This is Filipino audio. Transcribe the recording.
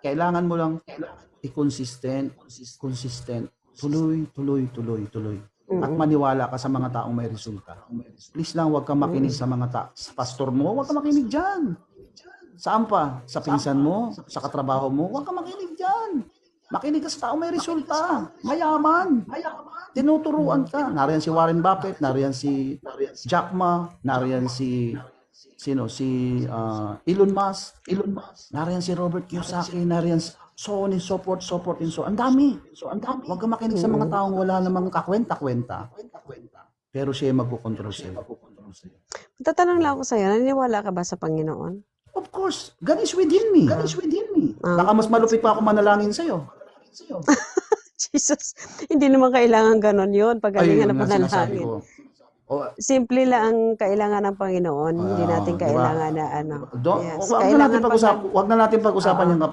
Kailangan mo lang i-consistent, consistent, tuloy, tuloy, tuloy, tuloy. At maniwala ka sa mga taong may resulta. Please lang, huwag kang makinig sa mga pastor mo, huwag kang makinig dyan. Saan pa? Sa pinsan mo, sa katrabaho mo, huwag kang makinig dyan. Makinig ka sa taong may resulta, mayaman. Tinuturuan ka. Nariyan si Warren Buffett, nariyan si Jack Ma, nariyan si Elon Musk, nariyan si Robert Kiyosaki, nariyan so on and so forth, and so. Ang dami. Huwag kang makinig sa mga taong wala namang kakwenta-kwenta. Pero siya magkukontrol sa'yo. Tatanong lang ako sa'yo, naniniwala ka ba sa Panginoon? Of course, God is within me. Baka mas malupit pa ako manalangin sa'yo. Jesus, hindi naman kailangan ganon yun, pagalingan ng panalangin. Simple lang ang kailangan ng Panginoon, hindi natin kailangan na ano. Huwag na natin pag-usapan yung kapatid.